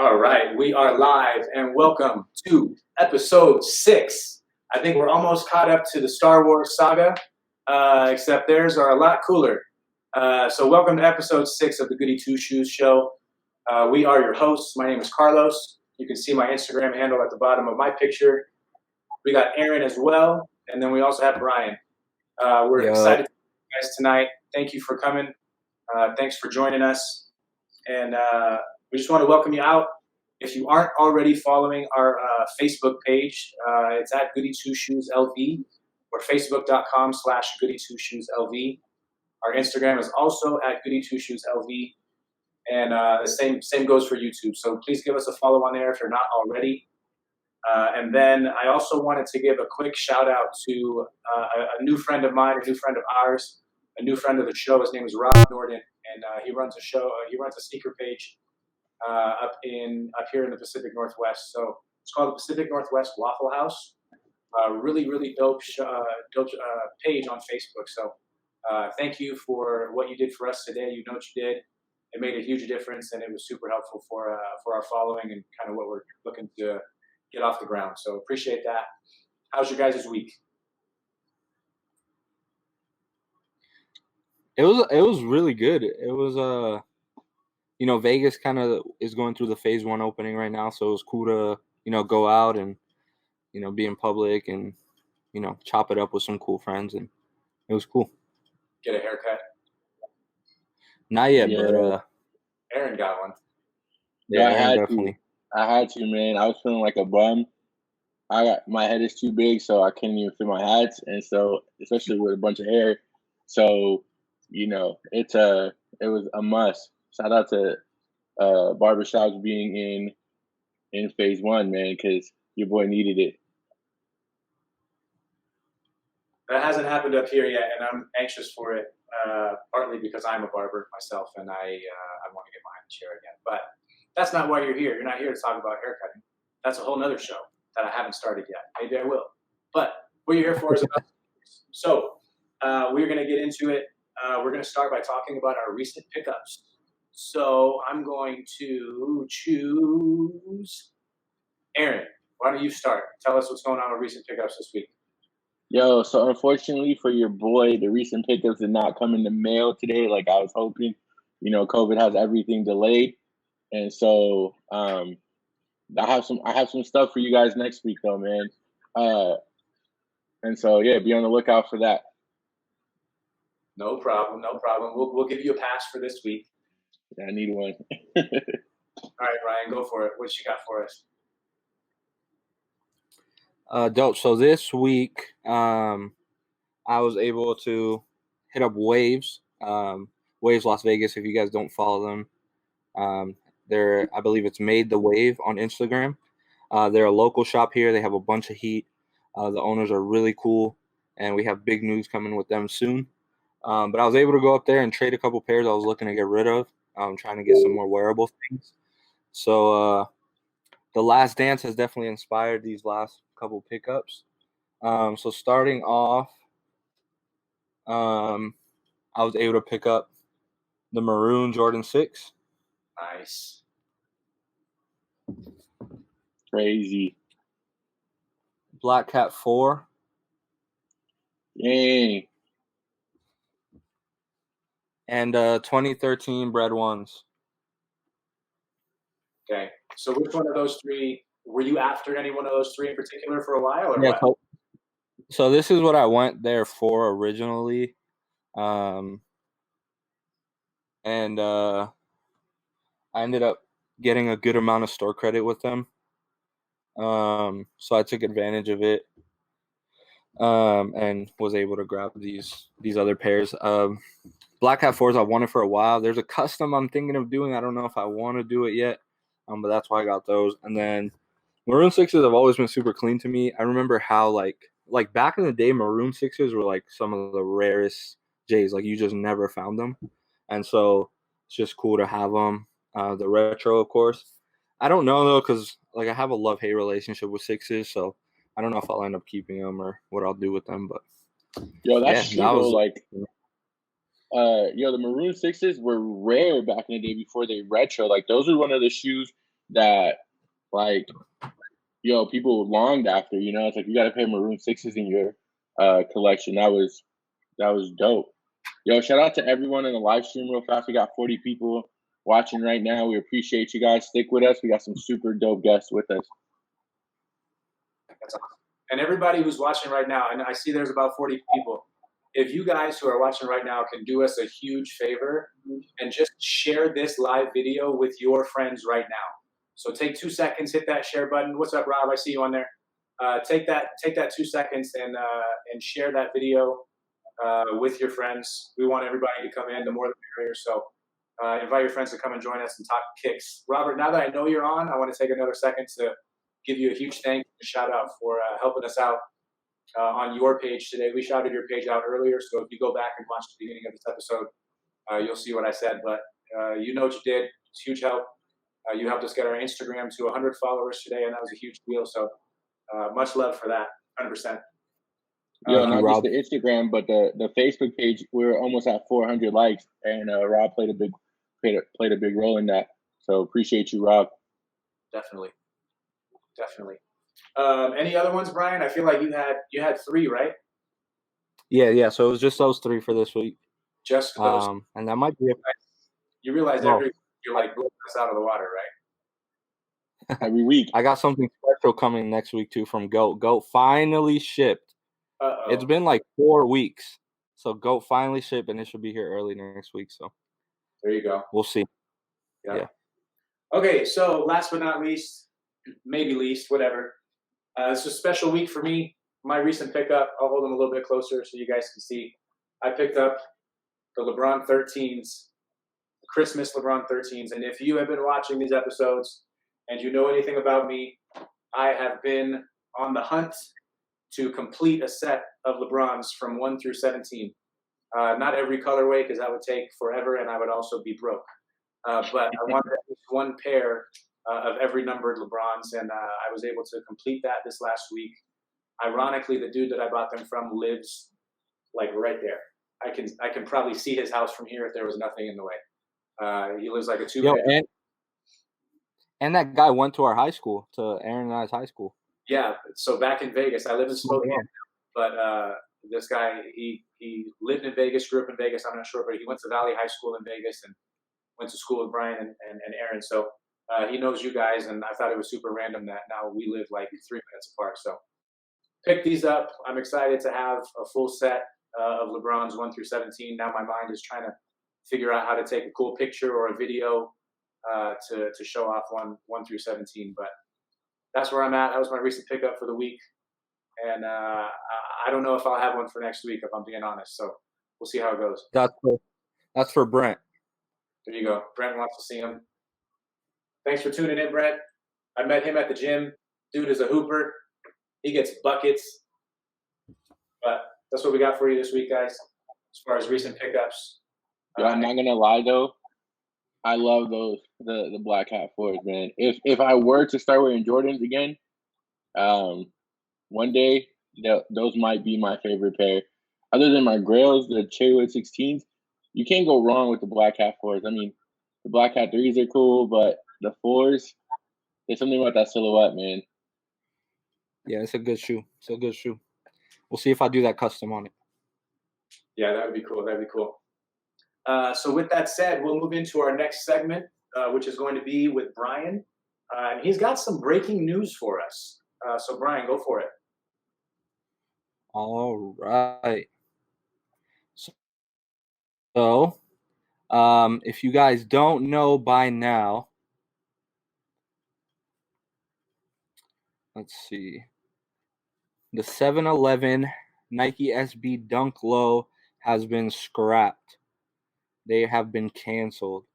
All right, we are live and welcome to episode 6. I think we're almost caught up to the Star Wars saga, except theirs are a lot cooler. So welcome to episode 6 of the Goody Two Shoes show. We are your hosts. My name is Carlos. You can see my Instagram handle at the bottom of my picture. We got Aaron as well, and then we also have Brian. We're excited to you guys tonight. Thank you for coming. Thanks for joining us. And we just want to welcome you out. If you aren't already following our Facebook page, it's at Goody Two Shoes LV or facebook.com/Goody Two Shoes LV. Our Instagram is also at Goody Two Shoes LV. And the same goes for YouTube. So please give us a follow on there if you're not already. And then I also wanted to give a quick shout out to a new friend of mine, a new friend of ours, a new friend of the show. His name is Rob Norden, and he runs a show. He runs a sneaker page up here in the Pacific Northwest. So it's called the Pacific Northwest Waffle House. Really dope page on Facebook. So thank you for what you did for us today. You know what you did. It made a huge difference, and it was super helpful for our following and kind of what we're looking to get off the ground. So appreciate that. How's your guys' week? It was really good. It was Vegas kind of is going through the phase 1 opening right now, so it was cool to go out and be in public and chop it up with some cool friends, and it was cool. Get a haircut? Not yet, but Aaron got one. Yeah, I had to, man. I was feeling like a bum. My head is too big, so I can't even fit my hats, and so especially with a bunch of hair. So, it was a must. Shout out to barbershops being in phase 1, man, because your boy needed it. That hasn't happened up here yet, and I'm anxious for it. Partly because I'm a barber myself, and I want to get behind the chair again. But that's not why you're here. You're not here to talk about haircutting. That's a whole nother show that I haven't started yet. Maybe I will. But what you're here for is about so we're going to get into it. We're going to start by talking about our recent pickups. So I'm going to choose Aaron. Why don't you start? Tell us what's going on with recent pickups this week. Yo, so unfortunately for your boy, the recent pickups did not come in the mail today like I was hoping. COVID has everything delayed. And so I have some stuff for you guys next week though, man. And so yeah, be on the lookout for that. No problem. We'll give you a pass for this week. Yeah, I need one. All right, Ryan, go for it. What you got for us? Dope. So this week, I was able to hit up Waves, Waves Las Vegas. If you guys don't follow them, I believe it's Made the Wave on Instagram. They're a local shop here. They have a bunch of heat. The owners are really cool, and we have big news coming with them soon. But I was able to go up there and trade a couple pairs I was looking to get rid of. I'm trying to get some more wearable things. So The Last Dance has definitely inspired these last couple pickups. So starting off, I was able to pick up the maroon Jordan 6. Nice. Crazy. Black Cat 4. Yay. And 2013 Bred 1's. Okay. So which one of those three, were you after any one of those three in particular for a while? Or yeah, what? So this is what I went there for originally. And I ended up getting a good amount of store credit with them. So I took advantage of it and was able to grab these other pairs. Black Hat 4s I wanted for a while. There's a custom I'm thinking of doing. I don't know if I want to do it yet, but that's why I got those. And then maroon 6s have always been super clean to me. I remember how like back in the day, maroon 6s were like some of the rarest J's. Like you just never found them. And so it's just cool to have them. The retro, of course. I don't know though, because like I have a love-hate relationship with 6s, so I don't know if I'll end up keeping them or what I'll do with them. But yo, that's true. The maroon 6s were rare back in the day before they retro. Like those were one of the shoes that like people longed after. It's like you got to pay Maroon 6s in your collection. That was dope. Shout out to everyone in the live stream real fast. We got 40 people watching right now. We appreciate you guys. Stick with us. We got some super dope guests with us. That's awesome. And everybody who's watching right now, and I see there's about 40 people. If you guys who are watching right now can do us a huge favor and just share this live video with your friends right now. So take 2 seconds, hit that share button. What's up, Rob? I see you on there. Take that 2 seconds and share that video with your friends. We want everybody to come in. The more the merrier. So invite your friends to come and join us and talk kicks. Robert, now that I know you're on, I want to take another second to give you a huge thank you and shout out for helping us out on your page today. We shouted your page out earlier, so if you go back and watch the beginning of this episode, you'll see what I said. But you know what you did. It's huge help. You helped us get our Instagram to 100 followers today, and that was a huge deal. So much love for that, 100%. Not just the Instagram, but the Facebook page. We're almost at 400 likes, and Rob played a big role in that. So appreciate you, Rob. Definitely. Any other ones, Brian? I feel like you had 3, right? Yeah. So it was just those 3 for this week. Just those. And that might be it. You realize you're like blowing us out of the water, right? Every week. I got something special coming next week too from GOAT. GOAT finally shipped. Uh-oh. It's been like 4 weeks. So GOAT finally shipped, and it should be here early next week. So there you go. We'll see. Yeah. Okay, so last but not least, maybe least, whatever. It's a special week for me. My recent pickup, I'll hold them a little bit closer so you guys can see. I picked up the LeBron 13s, Christmas LeBron 13s. And if you have been watching these episodes and you know anything about me, I have been on the hunt to complete a set of LeBrons from 1 through 17. Not every colorway, because that would take forever and I would also be broke. But I wanted at least one pair of every numbered LeBrons, and I was able to complete that this last week. Ironically, the dude that I bought them from lives like right there. I can probably see his house from here if there was nothing in the way. He lives like a 2-bedroom. And that guy went to our high school, to Aaron and I's high school. Yeah, so back in Vegas, I live in Spokane, but this guy, he lived in Vegas, grew up in Vegas, I'm not sure, but he went to Valley High School in Vegas and went to school with Brian and Aaron. So he knows you guys, and I thought it was super random that now we live like 3 minutes apart. So pick these up. I'm excited to have a full set of LeBrons 1 through 17. Now my mind is trying to figure out how to take a cool picture or a video to show off 1 through 17. But that's where I'm at. That was my recent pickup for the week. And I don't know if I'll have one for next week, if I'm being honest. So we'll see how it goes. That's for Brent. There you go. Brent wants to see him. Thanks for tuning in, Brent. I met him at the gym. Dude is a hooper. He gets buckets. But that's what we got for you this week, guys, as far as recent pickups. I'm not going to lie, though. I love those, the black hat 4s, man. If I were to start wearing Jordans again, one day, those might be my favorite pair. Other than my Grails, the Cherrywood 16s, you can't go wrong with the black hat 4s. I mean, the black hat 3s are cool, but the 4s, there's something about that silhouette, man. Yeah, it's a good shoe. We'll see if I do that custom on it. Yeah, that would be cool. So with that said, we'll move into our next segment, which is going to be with Brian. And he's got some breaking news for us. So Brian, go for it. All right. So, if you guys don't know by now, let's see. The 711 Nike SB Dunk Low has been scrapped. They have been canceled.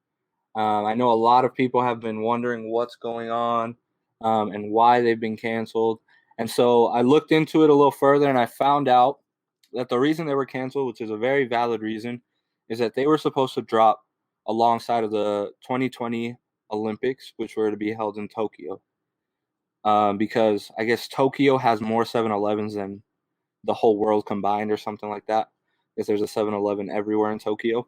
I know a lot of people have been wondering what's going on and why they've been canceled. And so I looked into it a little further, and I found out that the reason they were canceled, which is a very valid reason, is that they were supposed to drop alongside of the 2020 Olympics, which were to be held in Tokyo. Because I guess Tokyo has more 7-Elevens than the whole world combined or something like that, because there's a 7-Eleven everywhere in Tokyo.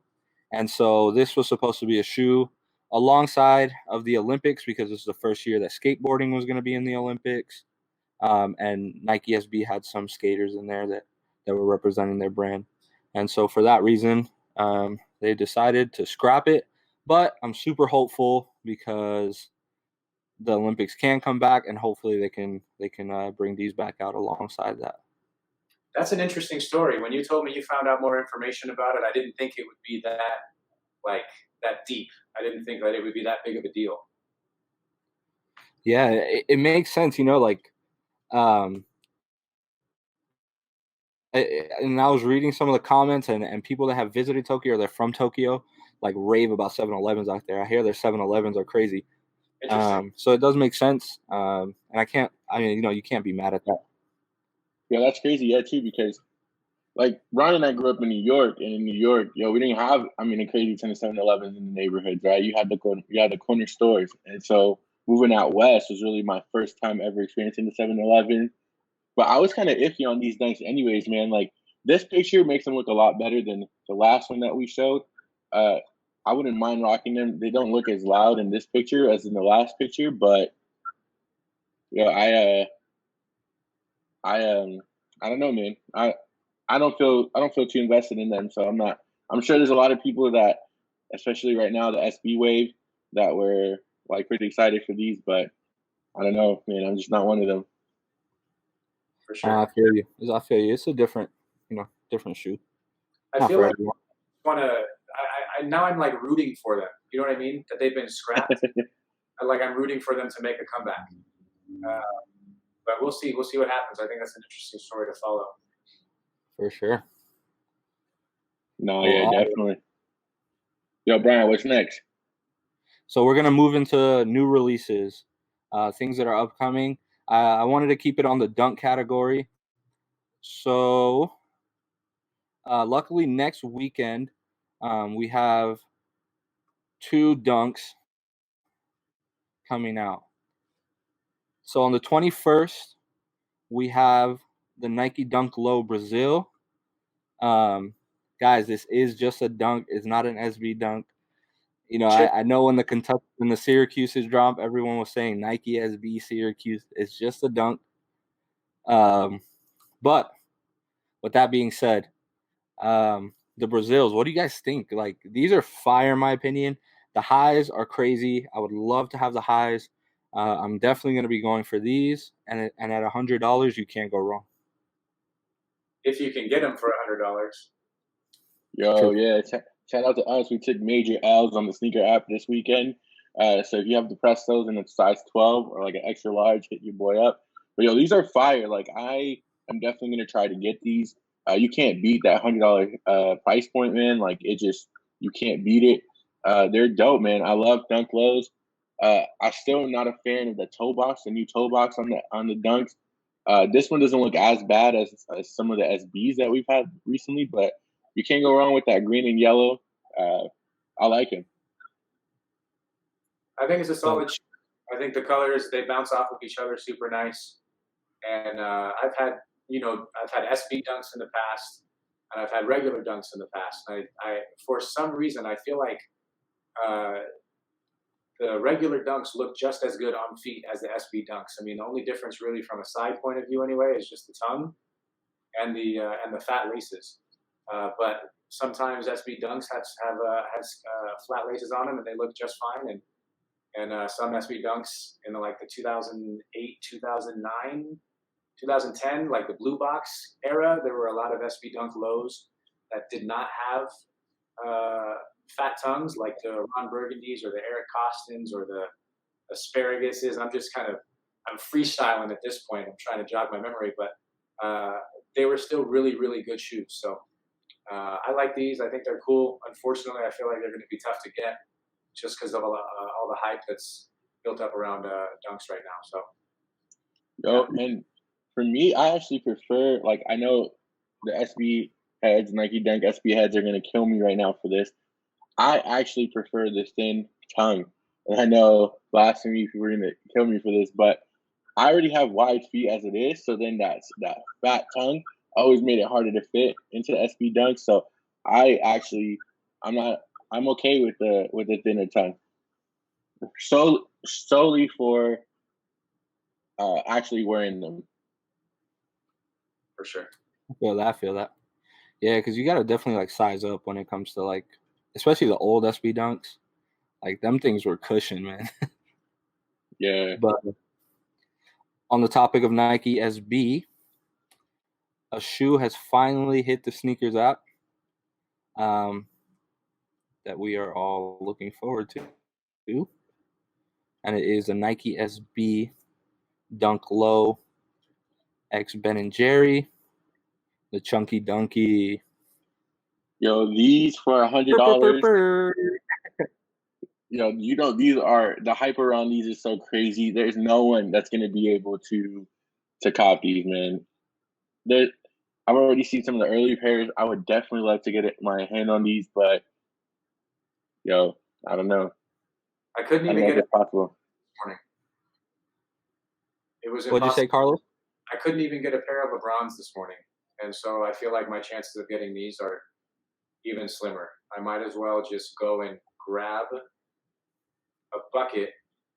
And so this was supposed to be a shoe alongside of the Olympics, because this is the first year that skateboarding was going to be in the Olympics. And Nike SB had some skaters in there that were representing their brand. And so for that reason, they decided to scrap it. But I'm super hopeful because the Olympics can come back, and hopefully they can bring these back out alongside that. That's an interesting story. When you told me you found out more information about it, I didn't think it would be that deep. I didn't think that it would be that big of a deal. Yeah, it makes sense, and I was reading some of the comments, and people that have visited Tokyo or they're from Tokyo, like, rave about 7-Elevens out there. I hear their 7-Elevens are crazy. So it does make sense. And you can't be mad at that. Yeah, that's crazy. Yeah, too, because like Ron and I grew up in New York, and in New York, we didn't have, a crazy ton of 7-Elevens in the neighborhoods, right? You had the corner stores. And so moving out west was really my first time ever experiencing the 7-Eleven. But I was kind of iffy on these dunks anyways, man. Like, this picture makes them look a lot better than the last one that we showed. I wouldn't mind rocking them. They don't look as loud in this picture as in the last picture, but I don't know, man. I don't feel too invested in them, so I'm sure there's a lot of people that, especially right now, the SB wave, that were like pretty excited for these, but I don't know, man. I'm just not one of them. For sure. I feel you. It's a different shoe. I feel like now I'm like rooting for them. You know what I mean? That they've been scrapped. Like, I'm rooting for them to make a comeback. But we'll see. We'll see what happens. I think that's an interesting story to follow. For sure. No, yeah, definitely. Yo, Brian, what's next? So we're going to move into new releases, things that are upcoming. I wanted to keep it on the dunk category. So luckily next weekend, we have 2 dunks coming out. So on the 21st, we have the Nike Dunk Low Brazil. Guys, this is just a dunk. It's not an SB dunk. I know when the Syracuse's drop, everyone was saying Nike SB Syracuse. It's just a dunk. But with that being said, the Brazils, what do you guys think? Like, these are fire in my opinion. The highs are crazy. I would love to have the highs. I'm definitely going to be going for these, and at $100, you can't go wrong. If you can get them for $100. Yo, yeah. Shout out to us. We took major L's on the sneaker app this weekend. So if you have the Prestos in a size 12 or like an extra large, hit your boy up. But yo, these are fire. Like, I am definitely going to try to get these. You can't beat that $100 price point, man. Like, you can't beat it. They're dope, man. I love dunk lows. I still am not a fan of the toe box, the new toe box on the dunks. This one doesn't look as bad as some of the SBs that we've had recently, but you can't go wrong with that green and yellow. I like him. I think it's a solid shoe. I think the colors, they bounce off of each other super nice. And I've had SB dunks in the past, and I've had regular dunks in the past. I for some reason, I feel like the regular dunks look just as good on feet as the SB dunks. I mean, the only difference really from a side point of view anyway is just the tongue and the fat laces. But sometimes SB dunks has flat laces on them, and they look just fine. And some SB dunks in the 2008, 2009, 2010, like the blue box era, there were a lot of SB dunk lows that did not have fat tongues, like the Ron Burgundies or the Eric Costins or the Asparaguses. I'm freestyling at this point. I'm trying to jog my memory, but they were still really, really good shoes. So I like these. I think they're cool. Unfortunately, I feel like they're going to be tough to get just because of all the hype that's built up around dunks right now. So, and for me, I actually prefer, I know the SB heads, Nike Dunk SB heads are going to kill me right now for this. I actually prefer the thin tongue. And I know blasphemy people are going to kill me for this, but I already have wide feet as it is. So then that fat tongue always made it harder to fit into the SB Dunk. So I'm okay with the thinner tongue. solely for actually wearing them. For sure. I feel that. Yeah, because you gotta definitely like size up when it comes to like, especially the old SB dunks. Like them things were cushion, man. Yeah. But on the topic of Nike SB, a shoe has finally hit the sneakers app. That we are all looking forward to. And it is a Nike SB Dunk Low X Ben & Jerry, the Chunky Dunky. Yo, these for $100. These are, the hype around these is so crazy. There's no one that's gonna be able to cop these, man. I've already seen some of the early pairs. I would definitely love to get my hand on these, but yo, I don't know. I couldn't even get it possible. this morning. It was impossible. What'd you say, Carlos? I couldn't even get a pair of LeBrons this morning, and so I feel like my chances of getting these are even slimmer. I might as well just go and grab a bucket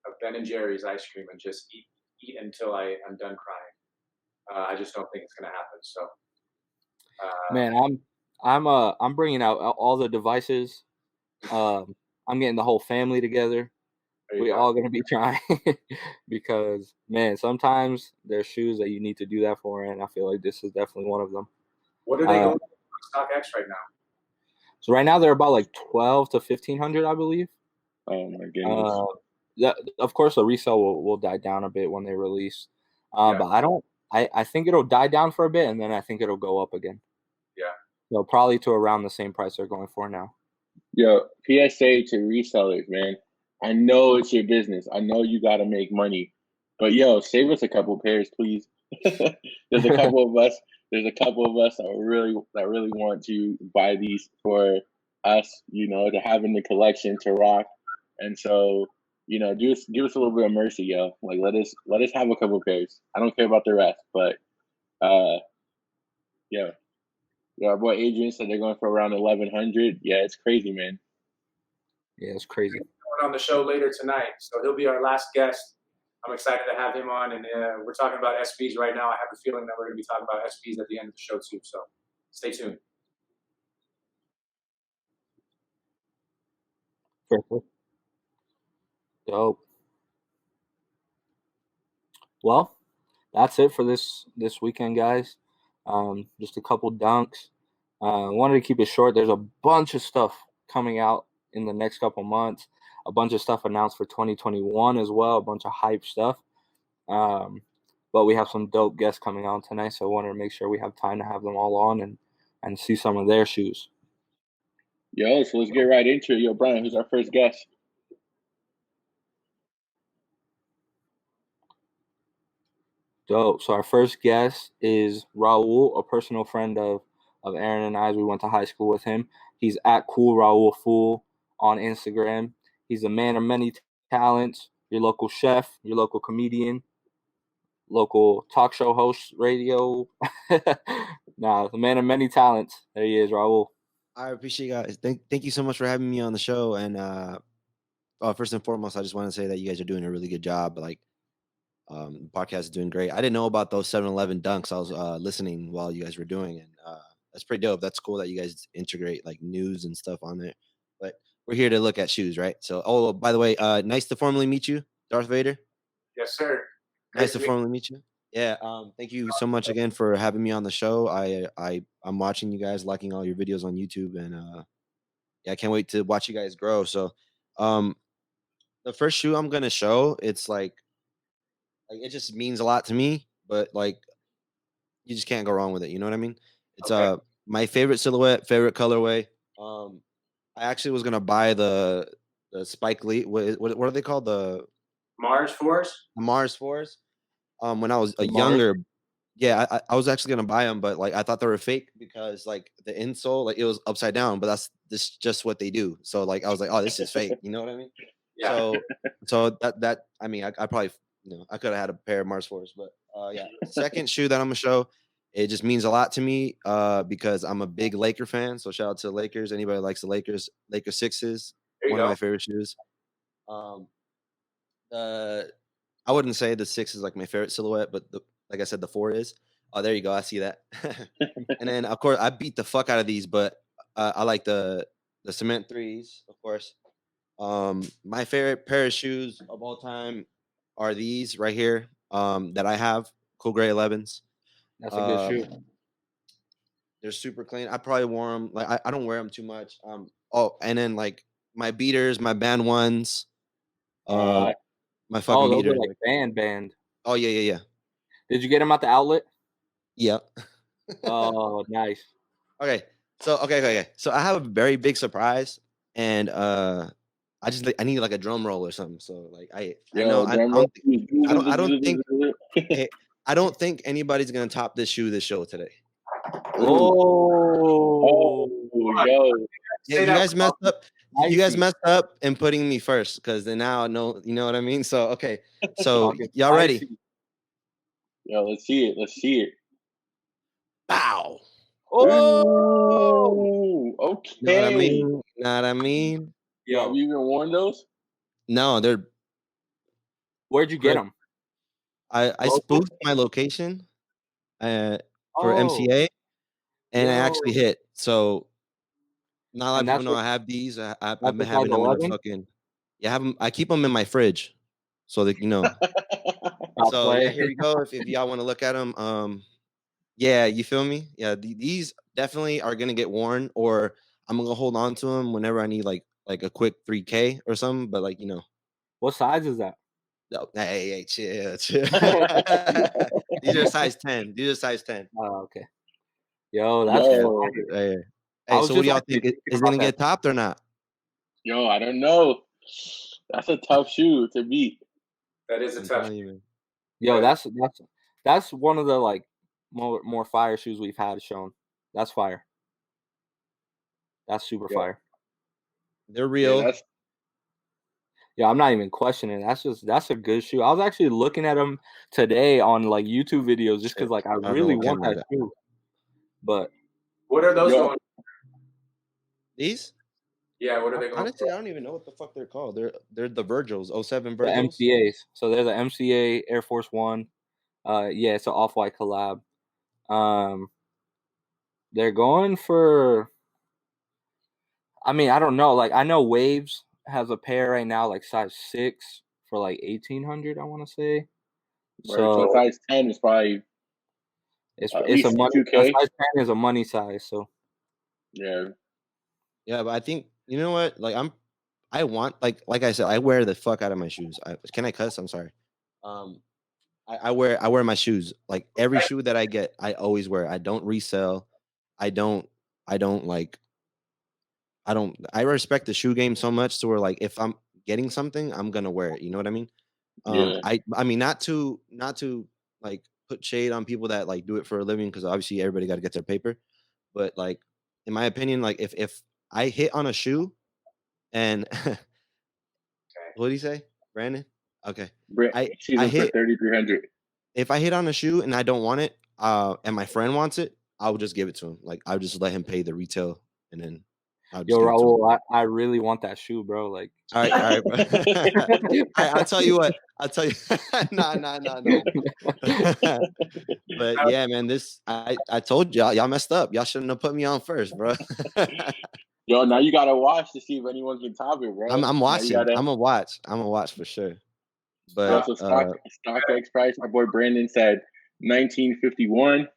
of Ben & Jerry's ice cream and just eat until I'm done crying. I just don't think it's gonna happen. So, man, I'm bringing out all the devices. I'm getting the whole family together. We all gonna be trying because, man, sometimes there's shoes that you need to do that for, and I feel like this is definitely one of them. What are they going on StockX right now? So right now they're about like 12 to 1,500, I believe. Oh my goodness! Of course, the resale will die down a bit when they release, but I think it'll die down for a bit, and then I think it'll go up again. Yeah. So probably to around the same price they're going for now. Yo, PSA to resellers, man. I know it's your business. I know you got to make money, but yo, save us a couple pairs, please. There's a couple of us that really want to buy these for us, to have in the collection to rock. And so, give us a little bit of mercy, yo. Like let us have a couple pairs. I don't care about the rest, but yeah. Our boy Adrian said they're going for around 1,100. Yeah, it's crazy, man. Yeah, it's crazy. On the show later tonight, so he'll be our last guest. I'm excited to have him on, and we're talking about SBs right now. I have a feeling that we're going to be talking about SBs at the end of the show too, so stay tuned. Perfect. Dope. Well, that's it for this weekend, guys. Just a couple dunks. Wanted to keep it short. There's a bunch of stuff coming out in the next couple months. A bunch of stuff announced for 2021 as well. A bunch of hype stuff. But we have some dope guests coming on tonight, so I wanted to make sure we have time to have them all on and see some of their shoes. Yo, so let's get right into it. Yo, Brian, who's our first guest? Dope. So our first guest is Raul, a personal friend of Aaron and I. We went to high school with him. He's at Cool Raul Fool on Instagram. He's a man of many talents. Your local chef, your local comedian, local talk show host, radio. The man of many talents. There he is, Raul. I appreciate you guys. Thank you so much for having me on the show. And first and foremost, I just want to say that you guys are doing a really good job. Like, the podcast is doing great. I didn't know about those 7-Eleven dunks. I was listening while you guys were doing, and that's pretty dope. That's cool that you guys integrate like news and stuff on there. But we're here to look at shoes, right? So, by the way, nice to formally meet you, Darth Vader. Yes, sir. Nice to formally meet you. Yeah. Thank you so much again for having me on the show. I'm watching you guys, liking all your videos on YouTube, and I can't wait to watch you guys grow. So, the first shoe I'm gonna show, it's like it just means a lot to me, but like you just can't go wrong with it. You know what I mean? It's my favorite silhouette, favorite colorway. I actually was gonna buy the Spike Lee. What are they called? The Mars Force. The Mars Force. When I was younger, yeah, I was actually gonna buy them, but like I thought they were fake because like the insole, like it was upside down. But this just what they do. So like I was like, oh, this is fake. You know what I mean? Yeah. So that I mean, I probably I could have had a pair of Mars Force, but yeah. Second shoe that I'm gonna show, it just means a lot to me because I'm a big Laker fan. So shout out to the Lakers. Anybody likes the Lakers? Laker Sixes, one of my favorite shoes. I wouldn't say the 6 is like my favorite silhouette, but like I said, the 4 is. Oh, there you go. I see that. And then of course I beat the fuck out of these, but I like the cement 3s, of course. My favorite pair of shoes of all time are these right here. That I have, Cool Gray 11s. That's a good shoe. They're super clean. I probably wore them. Like I don't wear them too much. Oh, and then like my beaters, my band 1's. My fucking those beaters. are like band. Oh yeah. Did you get them at the outlet? Yeah. Oh, nice. Okay. So okay. So I have a very big surprise, and I need like a drum roll or something. So like I don't think anybody's gonna top this show today. Oh, yo. Yeah, you guys messed up. You guys messed up in putting me first, because then now I know, you know what I mean? So okay. So y'all ready? Yo, let's see it. Bow. Oh, okay. Know what I mean? Yo, have you even worn those? No, they're. Where'd you get them? I spoofed my location for MCA, and I actually hit. So not a lot of people know I have these. I've been having them in the fucking. Yeah, I keep them in my fridge, so that you know. So yeah, here we go. If y'all want to look at them, yeah, you feel me? Yeah, these definitely are gonna get worn, or I'm gonna hold on to them whenever I need like a quick 3K or something. But like, you know, what size is that? No, hey, chill. These are size 10. Oh, okay. Yo, that's hey. So what do y'all think? Is it gonna get topped or not? Yo, I don't know. That's a tough shoe to beat. That is a tough shoe. Yo, that's one of the like more fire shoes we've had shown. That's fire. That's super fire. They're real. Yeah, I'm not even questioning. That's a good shoe. I was actually looking at them today on like YouTube videos just because like I really want that shoe. But what are those going? These? Yeah, what are they going? Honestly, I don't even know what the fuck they're called. They're the Virgils, 07 Virgils. The MCA'S. So they're the MCA Air Force One. Yeah, it's an off-white collab. They're going for. I mean, I don't know. Like I know Waves has a pair right now, like size 6 for like 1,800. I want to say. So size 10 is probably. It's a money. Size 10 is a money size. So. Yeah. Yeah, but I think you know what? Like I want like I said, I wear the fuck out of my shoes. Can I cuss? I'm sorry. I wear my shoes. Like every shoe that I get, I always wear. I don't resell. I respect the shoe game so much to where like if I'm getting something, I'm gonna wear it. You know what I mean? I mean not to like put shade on people that like do it for a living, because obviously everybody got to get their paper. But like in my opinion, like if I hit on a shoe and what did he say, Brandon? Okay, I hit 3,300. If I hit on a shoe and I don't want it, and my friend wants it, I will just give it to him. Like I'll just let him pay the retail, and then Yo, Raul, I really want that shoe, bro. Like, all right, bro. I'll tell you what. Nah. But yeah, man, I told y'all messed up. Y'all shouldn't have put me on first, bro. Yo, now you gotta watch to see if anyone can top it, bro. I'm watching. I'm gonna watch for sure. But StockX price, my boy Brandon said 1951.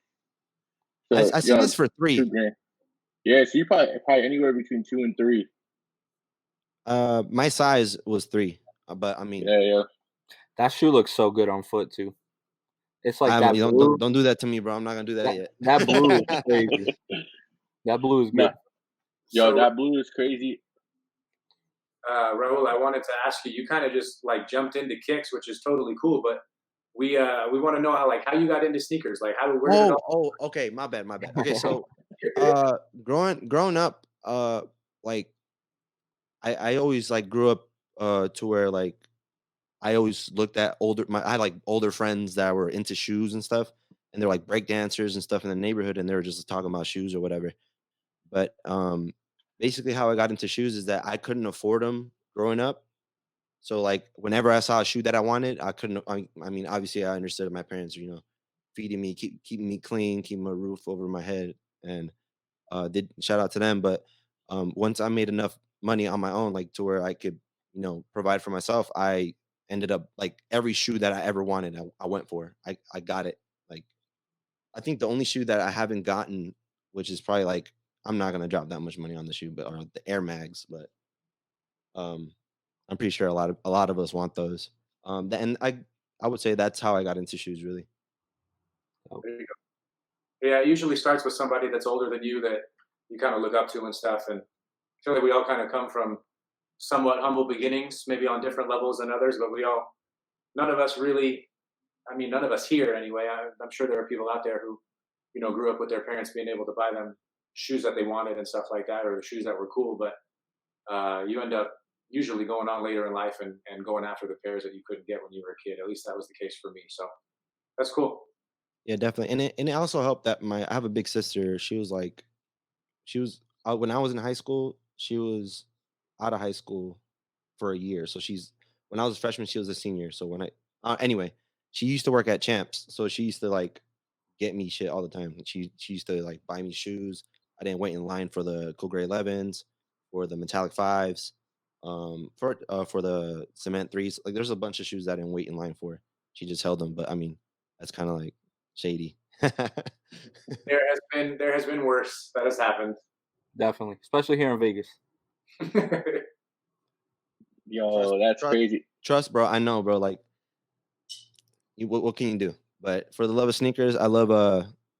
So, I see this for $3. Yeah, so you probably anywhere between 2 and 3. My size was 3, but I mean, yeah. That shoe looks so good on foot too. It's like that. Don't do that to me, bro. I'm not gonna do that yet. That blue is crazy. That blue is good. Yo, that blue is crazy. Raul, I wanted to ask you. You kind of just like jumped into kicks, which is totally cool. But we want to know how you got into sneakers. Like okay, my bad. Okay, so growing up, like I always like grew up to where like I always looked at I had like older friends that were into shoes and stuff, and they're like break dancers and stuff in the neighborhood, and they were just talking about shoes or whatever. But basically how I got into shoes is that I couldn't afford them growing up. So like whenever I saw a shoe that I wanted, I couldn't. I mean, obviously, I understood my parents, feeding me, keeping me clean, keeping a roof over my head, and did shout out to them. But once I made enough money on my own, like to where I could, provide for myself, I ended up like every shoe that I ever wanted, I went for. I got it. Like I think the only shoe that I haven't gotten, which is probably like I'm not gonna drop that much money on the shoe, but are the Air Mags. But um, I'm pretty sure a lot of us want those. And I would say that's how I got into shoes, really. There you go. Yeah, it usually starts with somebody that's older than you that you kind of look up to and stuff. And I feel like we all kind of come from somewhat humble beginnings, maybe on different levels than others, but none of us really, none of us here anyway. I'm sure there are people out there who, grew up with their parents being able to buy them shoes that they wanted and stuff like that, or the shoes that were cool. But you end up usually going on later in life and going after the pairs that you couldn't get when you were a kid. At least that was the case for me. So that's cool. Yeah, definitely. And it also helped that I have a big sister. She was when I was in high school, she was out of high school for a year. So when I was a freshman, she was a senior. So anyway, she used to work at Champs. So she used to like get me shit all the time. She used to like buy me shoes. I didn't wait in line for the Cool Gray 11s or the Metallic 5s, for the Cement 3s. Like there's a bunch of shoes that I didn't wait in line for. She just held them. But I mean, that's kind of like shady. There has been worse that has happened. Definitely, especially here in Vegas. Yo, that's crazy. Trust, bro. I know, bro. Like, what can you do? But for the love of sneakers, I love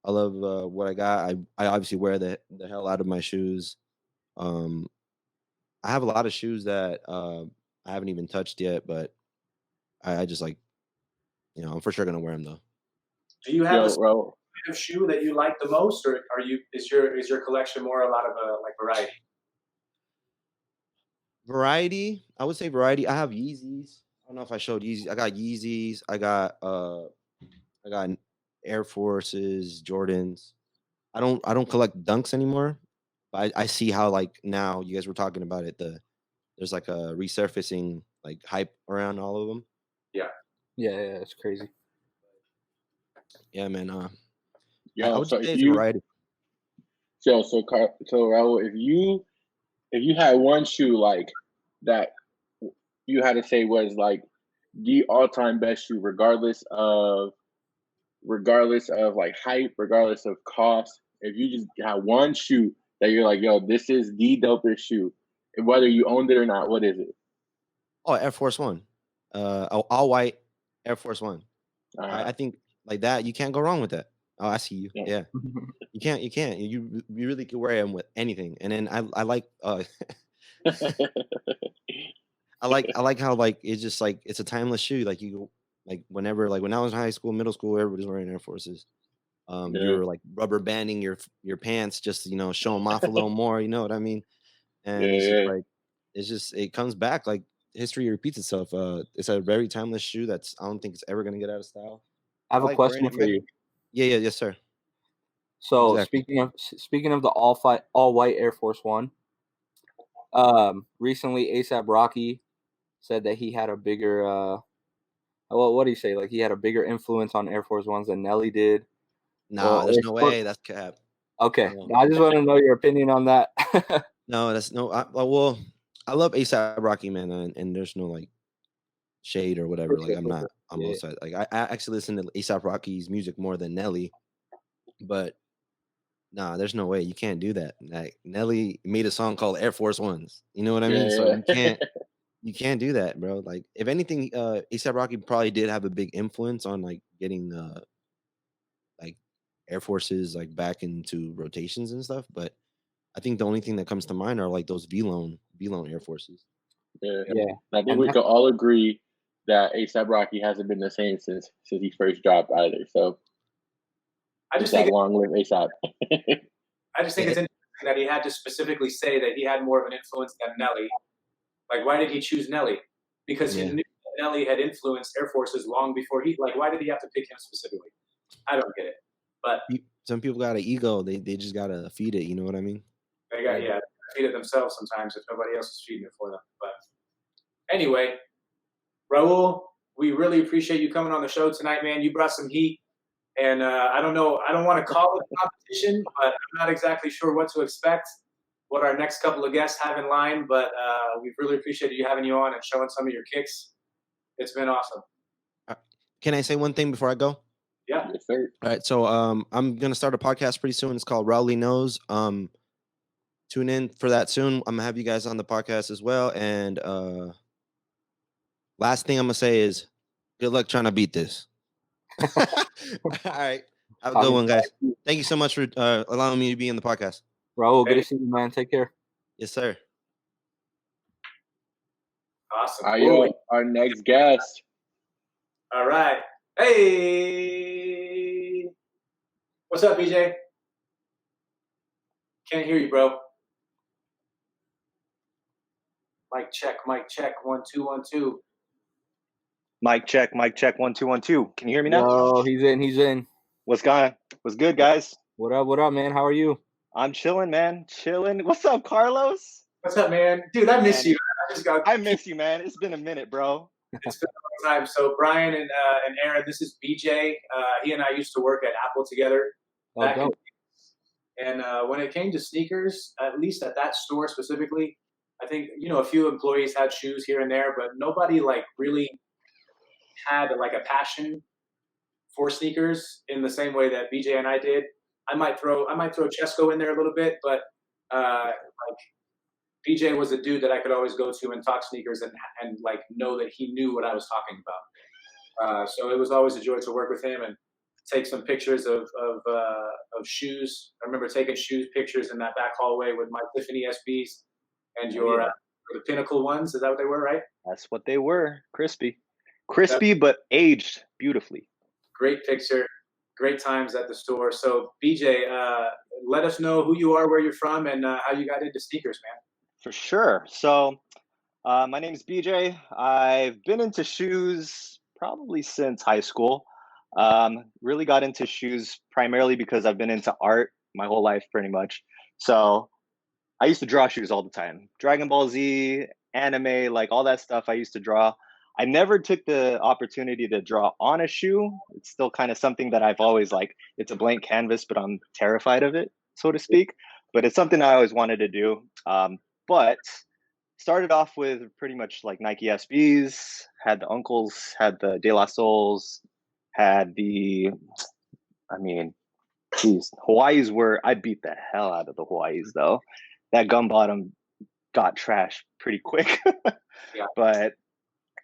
what I got. I obviously wear the hell out of my shoes. I have a lot of shoes that I haven't even touched yet, but I just like, I'm for sure gonna wear them though. Do you have a kind of shoe that you like the most, or is your collection more a lot of like variety? Variety, I would say variety. I have Yeezys. I don't know if I showed Yeezys. I got Yeezys. I got Air Forces, Jordans. I don't collect Dunks anymore, but I see how like now you guys were talking about it. There's like a resurfacing like hype around all of them. Yeah, it's crazy. Yeah, man. Yo, I would so say it's variety. So Raul, if you had one shoe like that, you had to say was like the all-time best shoe, regardless of like hype, regardless of cost. If you just had one shoe that you're like, yo, this is the dopest shoe, and whether you owned it or not, what is it? Oh, Air Force One, all white Air Force One. I think like that you can't go wrong with that. Oh, I see you. Yeah. You can't. You really can wear them with anything. And then I like I like how like it's just like it's a timeless shoe. Like when I was in high school, middle school, everybody's wearing Air Forces. You were like rubber banding your pants just to show them off a little more. You know what I mean? And it's just it comes back like history repeats itself. It's a very timeless shoe I don't think it's ever gonna get out of style. I have a question for you. Yeah, yes, sir. So speaking of the all white Air Force One, recently ASAP Rocky said that he had a bigger what do you say? Like he had a bigger influence on Air Force Ones than Nelly did. No, there's no way. That's cap. Okay, I just want to know your opinion on that. No, that's no. Well, I love ASAP Rocky, man, and there's no like shade or whatever. Like I'm not on both sides. Like I actually listen to ASAP Rocky's music more than Nelly, but nah, there's no way you can't do that. Like Nelly made a song called Air Force Ones. You know what I mean? So you can't do that, bro. Like if anything, ASAP Rocky probably did have a big influence on like getting like Air Forces like back into rotations and stuff. But I think the only thing that comes to mind are like those V-Lone Air Forces. Yeah. I think we could all agree that ASAP Rocky hasn't been the same since he first dropped either. So I just think long live ASAP. I just think it's interesting that he had to specifically say that he had more of an influence than Nelly. Like, why did he choose Nelly? Because he knew that Nelly had influenced Air Forces long before why did he have to pick him specifically? I don't get it. But some people got an ego. They just gotta feed it. You know what I mean? They feed it themselves sometimes if nobody else is feeding it for them. But anyway, Raul, we really appreciate you coming on the show tonight, man. You brought some heat. And I don't know, I don't want to call it a competition, but I'm not exactly sure what to expect, what our next couple of guests have in line. But we've really appreciated you having you on and showing some of your kicks. It's been awesome. Can I say one thing before I go? Yeah. Yes, sir. All right. So I'm going to start a podcast pretty soon. It's called Rowley Knows. Tune in for that soon. I'm going to have you guys on the podcast as well. And last thing I'm going to say is good luck trying to beat this. All right. Have a good one, guys. Thank you so much for allowing me to be in the podcast. Raul, good to see you, man. Take care. Yes, sir. Awesome. Our next guest. All right. Hey. What's up, BJ? Can't hear you, bro. Mic check, 1 2 1 2. Mic check, 1 2 1 2. Can you hear me now? Oh, he's in. What's good, guys? What up, man? How are you? I'm chilling, man. Chilling. What's up, Carlos? What's up, man? Dude, I miss you. I miss you, man. It's been a minute, bro. It's been a long time. So Brian and Aaron, this is BJ. He and I used to work at Apple together. And when it came to sneakers, at least at that store specifically, I think, a few employees had shoes here and there, but nobody really had a passion for sneakers in the same way that BJ and I did. I might throw Chesco in there a little bit, but BJ was a dude that I could always go to and talk sneakers and know that he knew what I was talking about. So it was always a joy to work with him and take some pictures of shoes. I remember taking pictures in that back hallway with my Tiffany SBs and the Pinnacle ones. Is that what they were, right? That's what they were. Crispy, but aged beautifully. Great picture. Great times at the store. So BJ, let us know who you are, where you're from, and how you got into sneakers, man. For sure. So my name is BJ. I've been into shoes probably since high school. Really got into shoes primarily because I've been into art my whole life pretty much. So I used to draw shoes all the time. Dragon Ball Z, anime, all that stuff I used to draw. I never took the opportunity to draw on a shoe. It's still kind of something that I've always it's a blank canvas, but I'm terrified of it, so to speak. But it's something I always wanted to do. But started off with pretty much Nike SBs, had the Uncles, had the De La Souls, had Hawaii's I beat the hell out of the Hawaii's though. That gum bottom got trashed pretty quick. Yeah. But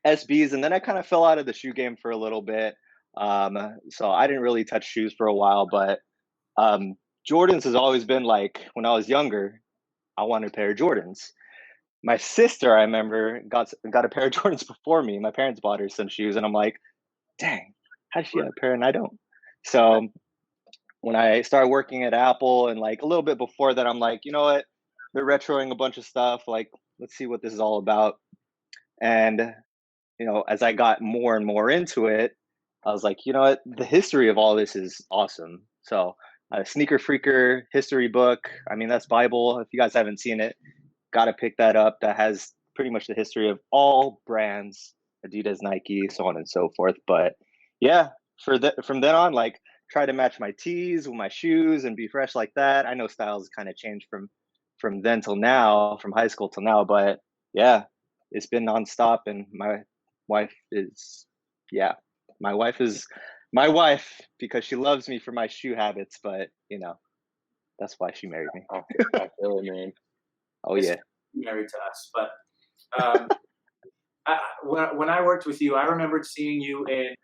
SBs, and then I kind of fell out of the shoe game for a little bit. So I didn't really touch shoes for a while, but Jordans has always been when I was younger, I wanted a pair of Jordans. My sister, I remember, got a pair of Jordans before me. My parents bought her some shoes, and I'm like, dang, how does she have a pair and I don't? So when I started working at Apple and a little bit before that, I'm like, you know what? They're retroing a bunch of stuff. Let's see what this is all about. And, as I got more and more into it, I was like, you know what? The history of all this is awesome. So a Sneaker Freaker history book. I mean, that's Bible. If you guys haven't seen it, got to pick that up. That has pretty much the history of all brands, Adidas, Nike, so on and so forth. But yeah, from then on, try to match my tees with my shoes and be fresh like that. I know styles kind of changed from then till now, from high school till now. But yeah, it's been nonstop. And my wife is my wife because she loves me for my shoe habits. But that's why she married me. Oh, I feel it, man. Oh yeah, married to us. But when I worked with you, I remembered seeing you in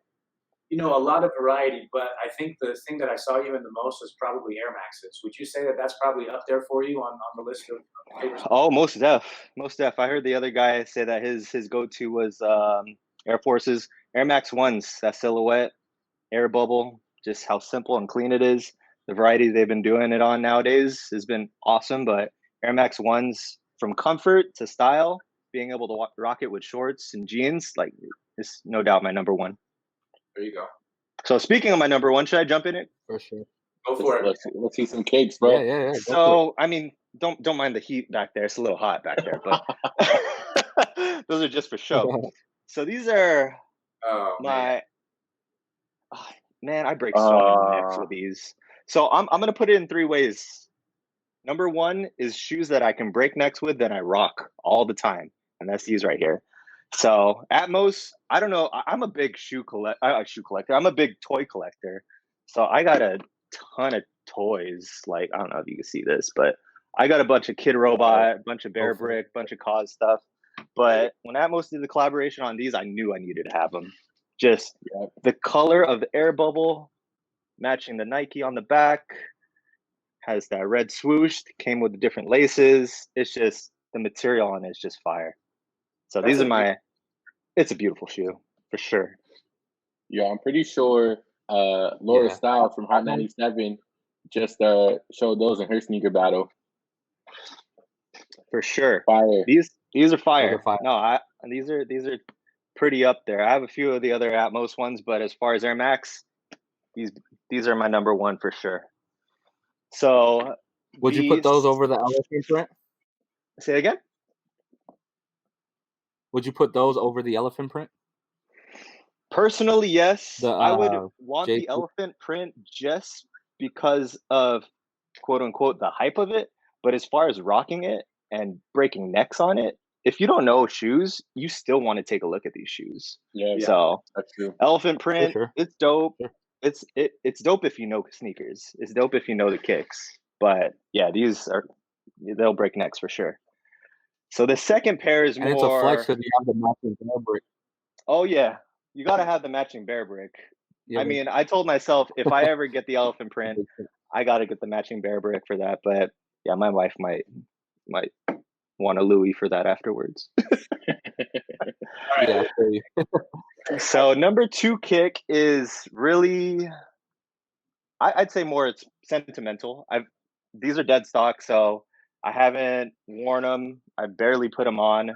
a lot of variety, but I think the thing that I saw you in the most was probably Air Maxes. Would you say that that's probably up there for you on the list of favorites? Oh, most def. I heard the other guy say that his go-to was Air Forces, Air Max 1's, that silhouette, air bubble, just how simple and clean it is. The variety they've been doing it on nowadays has been awesome, but Air Max 1's, from comfort to style, being able to rock it with shorts and jeans, is no doubt my number one. There you go. So speaking of my number one, should I jump in it? For sure. Go for it. Let's see some cakes, bro. Yeah. So I mean, don't mind the heat back there. It's a little hot back there, but those are just for show. So these are my man. I break so many necks with these. So I'm gonna put it in 3 ways. Number 1 is shoes that I can break necks with that I rock all the time, and that's these right here. So at most, I don't know. I'm a big shoe collector. I'm a big toy collector. So I got a ton of toys. Like, I don't know if you can see this, but I got a bunch of Kid Robot, a bunch of Bear Brick, bunch of COS stuff. But when Atmos did the collaboration on these, I knew I needed to have them. Just the color of the air bubble matching the Nike on the back, has that red swoosh, came with the different laces. It's just, the material on it is just fire. So these are it's a beautiful shoe for sure. Yeah, I'm pretty sure Laura Styles from Hot 97 just showed those in her sneaker battle. For sure. Fire. These are fire. No, these are pretty up there. I have a few of the other Atmos ones, but as far as Air Max, these are my number 1 for sure. So would you put those over the elephant print? Say again? Would you put those over the elephant print? Personally, yes. I would want the elephant print just because of quote unquote the hype of it. But as far as rocking it and breaking necks on it, if you don't know shoes, you still want to take a look at these shoes. Yeah. So that's true. Elephant print, it's dope. Sure. It's dope if you know sneakers. It's dope if you know the kicks. But yeah, they'll break necks for sure. So the second pair is more. And it's a flex because you have the matching Bear Brick. Oh yeah, you gotta have the matching Bear Brick. Yeah, I mean, I told myself if I ever get the elephant print, I gotta get the matching Bear Brick for that. But yeah, my wife might want a Louis for that afterwards. Yeah. So number 2 kick is really, I'd say more it's sentimental. These are dead stock, so I haven't worn them. I barely put them on.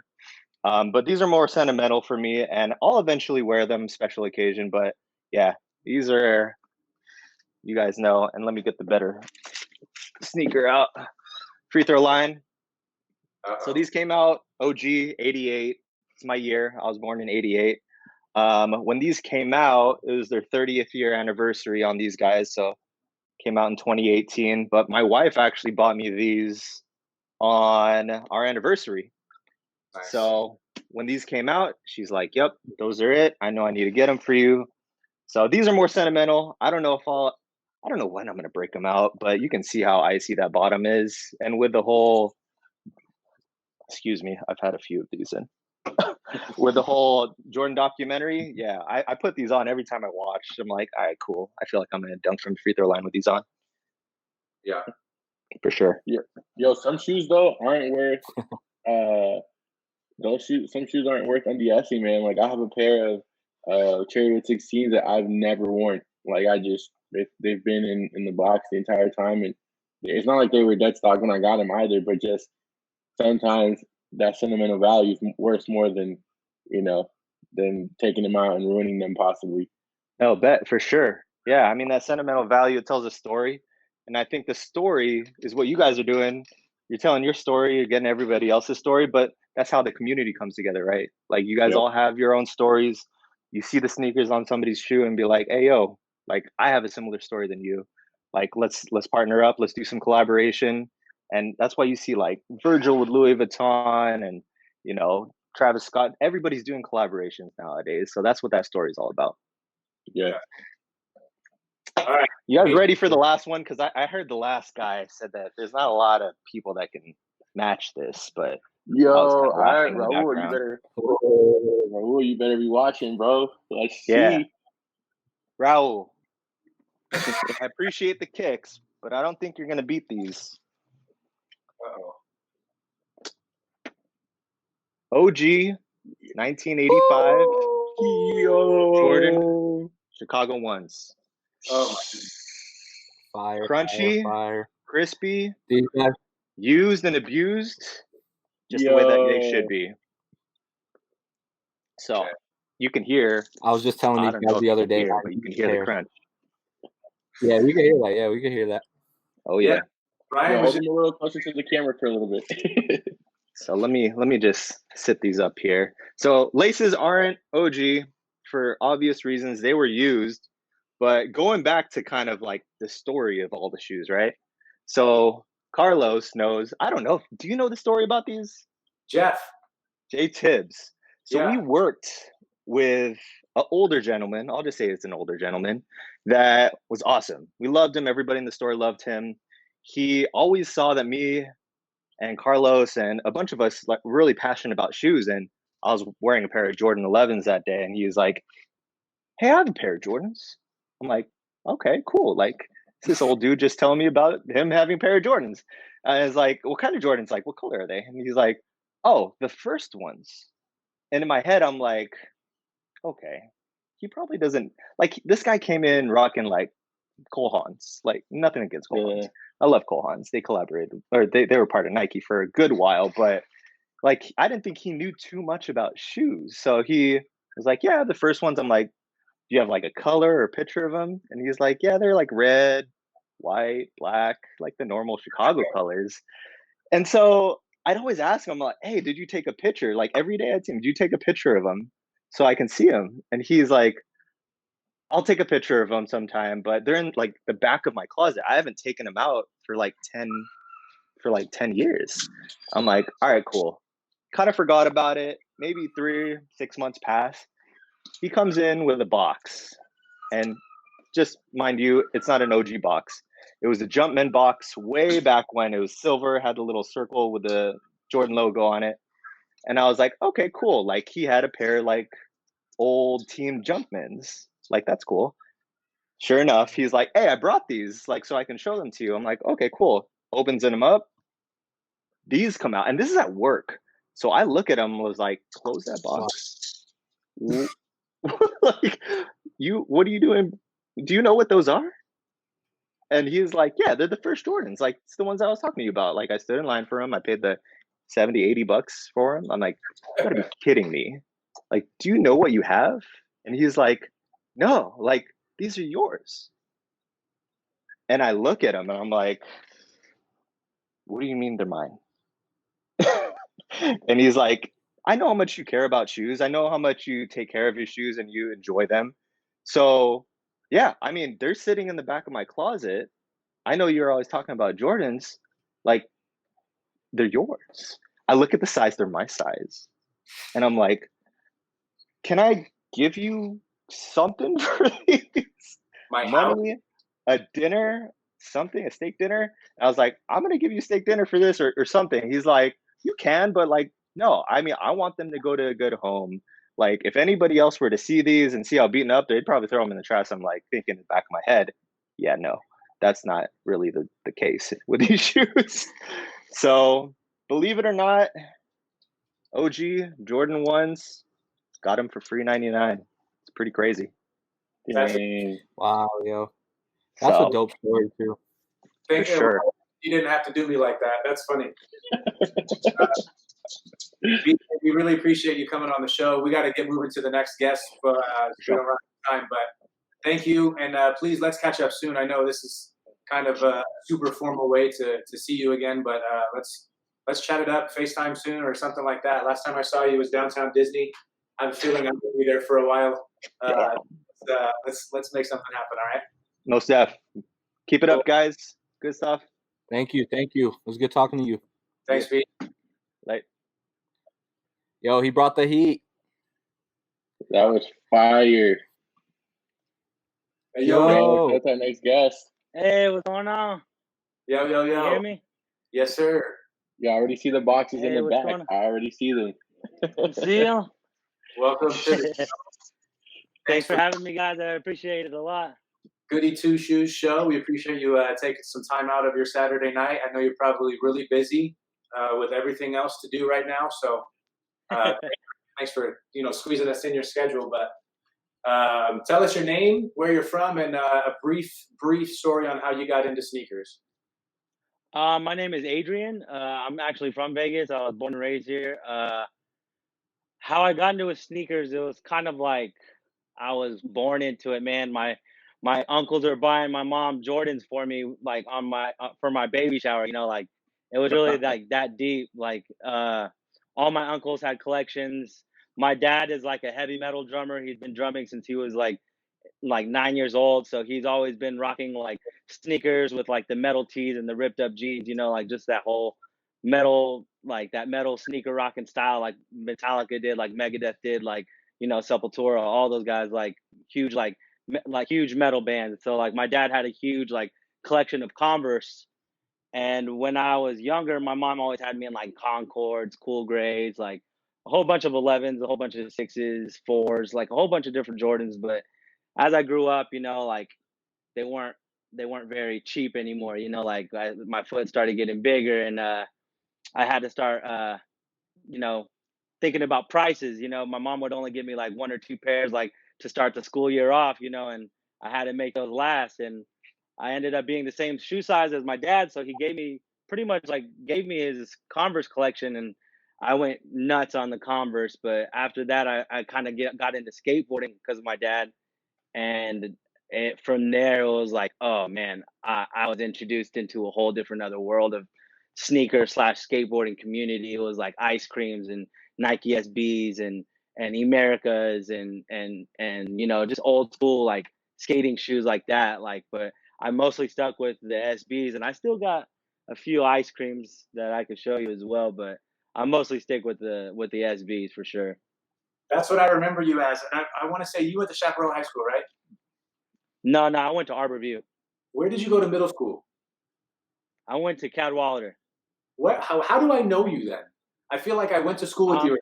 But these are more sentimental for me, and I'll eventually wear them special occasion. But yeah, these are, you guys know. And let me get the better sneaker out. Free throw line. So these came out OG 88. It's my year. I was born in 88. When these came out, it was their 30th year anniversary on these guys. So came out in 2018. But my wife actually bought me these on our anniversary. Nice. So when these came out, she's like, yep, those are it. I know I need to get them for you. So these are more sentimental. I don't know when I'm going to break them out, but you can see how icy that bottom is. And with the whole, excuse me, I've had a few of these in. With the whole Jordan documentary, yeah, I put these on every time I watch. I'm like, all right, cool. I feel like I'm going to dunk from the free throw line with these on. Yeah. For sure. Yeah. Yo, some shoes, though, aren't worth... some shoes aren't worth undiesing, man. Like, I have a pair of Cherry 16s that I've never worn. Like, they've been in the box the entire time, and it's not like they were dead stock when I got them either, but just sometimes that sentimental value is worth more than taking them out and ruining them possibly. Oh, bet, for sure. Yeah, I mean, that sentimental value, it tells a story, and I think the story is what you guys are doing. You're telling your story, you're getting everybody else's story, but that's how the community comes together, right? Like, you guys all have your own stories. You see the sneakers on somebody's shoe and be like, hey, yo, like, I have a similar story than you. Like, let's partner up. Let's do some collaboration. And that's why you see, like, Virgil with Louis Vuitton and, Travis Scott. Everybody's doing collaborations nowadays. So that's what that story is all about. Yeah. All right. You guys ready for the last one? Because I heard the last guy said that there's not a lot of people that can match this, but yo, all right, Raul, you better be watching, bro. Let's see. Raul, I appreciate the kicks, but I don't think you're gonna beat these. OG 1985 Jordan Chicago 1's. Oh, fire! Crunchy, fire. Crispy, used and abused, just the way that they should be. So you can hear. I was just telling these guys the other day, but you can hear the crunch. Yeah, we can hear that. Yeah, we can hear that. Oh yeah. Ryan, hold him a little closer to the camera for a little bit. So let me just sit these up here. So laces aren't OG for obvious reasons. They were used, but going back to kind of like the story of all the shoes, right? So Carlos knows. I don't know. Do you know the story about these? Jeff. Jay Tibbs. So Yeah. we worked with an older gentleman. I'll just say it's an older gentleman that was awesome. We loved him. Everybody in the store loved him. He always saw that me and Carlos and a bunch of us like really passionate about shoes. And I was wearing a pair of Jordan 11s that day, and he was like, "Hey, I have a pair of Jordans." I'm like, "Okay, cool." Like this old dude just telling me about him having a pair of Jordans. And I was like, "What kind of Jordans? Like, what color are they?" And he's like, "Oh, the first ones." And in my head, I'm like, okay, he probably doesn't like this guy came in rocking like Cole Haans, like nothing against Cole Haans. I love Cole Haans. They collaborated or they were part of Nike for a good while, but like I didn't think he knew too much about shoes. So he was like, "Yeah, the first ones." I'm like, "Do you have like a color or a picture of them?" And he's like, "Yeah, they're like red, white, black, like the normal Chicago colors." And so I'd always ask him, like, "Hey, did you take a picture?" Like every day I'd see him, "Do you take a picture of him so I can see him?" And he's like, "I'll take a picture of them sometime, but they're in like the back of my closet. I haven't taken them out for like 10 years." I'm like, "All right, cool." Kind of forgot about it. Maybe 3-6 months pass. He comes in with a box, and just mind you, it's not an OG box. It was a Jumpman box way back when. It was silver, had a little circle with the Jordan logo on it. And I was like, okay, cool. Like he had a pair like old team Jumpmans. Like that's cool. Sure enough, he's like, "Hey, I brought these like so I can show them to you." I'm like, "Okay, cool." Opens them up. These come out, and this is at work. So I look at them, was like, "Close that box." Like, what are you doing? Do you know what those are? And he's like, "Yeah, they're the first Jordans. Like, it's the ones I was talking to you about. Like, I stood in line for them. I paid the $70-$80 for them." I'm like, "You gotta be kidding me. Like, do you know what you have?" And he's like, "No, like, these are yours." And I look at him and I'm like, "What do you mean they're mine?" And he's like, "I know how much you care about shoes. I know how much you take care of your shoes and you enjoy them. So, yeah, I mean, they're sitting in the back of my closet. I know you're always talking about Jordans. Like, they're yours." I look at the size, they're my size. And I'm like, "Can I give you something for these?" My Money, a dinner, something, a steak dinner. I was like, "I'm gonna give you steak dinner for this or something." He's like, "You can, but like, no, I mean, I want them to go to a good home. Like, if anybody else were to see these and see how beaten up, they'd probably throw them in the trash." I'm like thinking in the back of my head, yeah, no, that's not really the case with these shoes. So believe it or not, OG Jordan 1's got them for $3.99. It's pretty crazy. Wow, yo. That's So, a dope story too. Thank for sure. You didn't have to do me like that. That's funny. We really appreciate you coming on the show. We got to get moving to the next guest, but we don't run out of time. But thank you, and please let's catch up soon. I know this is kind of a super formal way to see you again, but let's chat it up, FaceTime soon or something like that. Last time I saw you was downtown Disney. I have a feeling I'm gonna be there for a while. Let's make something happen. All right. No, Steph. Keep it up, guys. Good stuff. Thank you. It was good talking to you. Thanks, Pete. Like, yo, he brought the heat. That was fire. Hey, yo, that's our next guest. Hey, what's going on? Yo. Can you hear me? Yes, sir. You already see the boxes in the what's back. going on? I already see them. See you. Welcome to the show. Thanks for having me, guys. I appreciate it a lot. Goody Two Shoes show. We appreciate you taking some time out of your Saturday night. I know you're probably really busy with everything else to do right now. So thanks for squeezing us in your schedule. But tell us your name, where you're from, and a brief story on how you got into sneakers. My name is Adrian. I'm actually from Vegas. I was born and raised here. How I got into sneakers, it was kind of like I was born into it, man. My uncles are buying my mom Jordans for me, like on my for my baby shower. Like It was really like that deep. Like all my uncles had collections. My dad is like a heavy metal drummer. He's been drumming since he was like 9 years old. So he's always been rocking like sneakers with like the metal tees and the ripped up jeans, you know, like just that whole metal, like that metal sneaker rocking style, like Metallica did, like Megadeth did, like, you know, Sepultura, all those guys, like huge, like huge metal bands. So like my dad had a huge like collection of Converse. And when I was younger, my mom always had me in like Concords, Cool Grays, like a whole bunch of 11s, a whole bunch of 6s, 4s, like a whole bunch of different Jordans. But as I grew up, you know, like they weren't very cheap anymore. You know, like my foot started getting bigger, and I had to start, you know, thinking about prices. You know, my mom would only give me like 1 or 2 pairs, like to start the school year off. You know, and I had to make those last. And I ended up being the same shoe size as my dad, so he gave me his Converse collection, and I went nuts on the Converse. But after that, I kind of got into skateboarding because of my dad, and from there it was like, oh man, I was introduced into a whole different other world of sneaker / skateboarding community. It was like ice creams and Nike SBs and HEINEKINS and you know, just old school like skating shoes like that. Like, but I mostly stuck with the SBs, and I still got a few ice creams that I could show you as well. But I mostly stick with the SBs for sure. That's what I remember you as. And I want to say you went to Chaparral High School, right? No, I went to Arborview. Where did you go to middle school? I went to Cadwallader. What? How do I know you then? I feel like I went to school with you.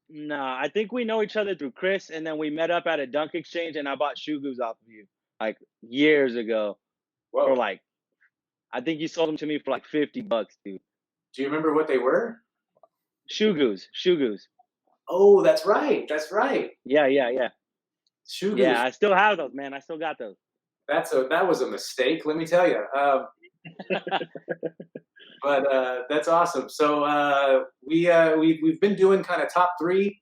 No, I think we know each other through Chris, and then we met up at a dunk exchange, and I bought shoe goos off of you like years ago. Whoa. For like, I think you sold them to me for like $50, dude. Do you remember what they were? Shoe goos. Oh, that's right. Yeah. Shoe goos. Yeah, I still have those, man. I still got those. That was a mistake, let me tell you. But that's awesome. So we've been doing kind of top 3.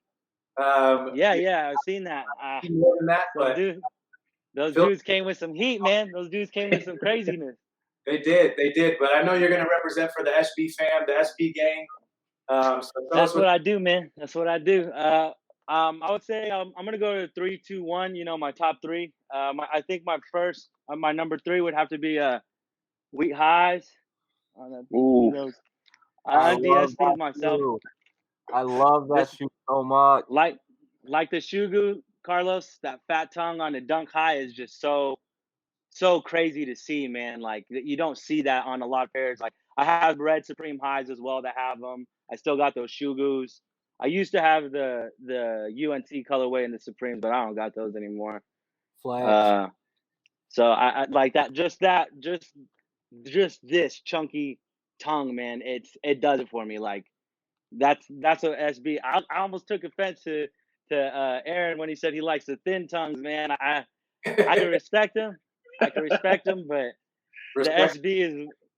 Yeah, I've seen that. More than that, but those dudes came with some heat, man. Those dudes came with some craziness. They did. But I know you're going to represent for the SB fam, the SB gang. So that's what I do, man. That's what I do. I would say I'm going to go to 3, 2, 1. You know, my top 3. I think my number 3 would have to be Wheat Highs. Ooh. I DSP'd myself. I love that shoe so much. Like the shoe goo, Carlos, that fat tongue on the Dunk High is just so crazy to see, man. Like you don't see that on a lot of pairs. Like I have red Supreme Highs as well that have them. I still got those shoe goos. I used to have the UNT colorway in the Supremes, but I don't got those anymore. Flash. So I like that. Just this chunky tongue, man. It does it for me. Like that's what SB. I almost took offense to Aaron when he said he likes the thin tongues, man. I can respect him. But the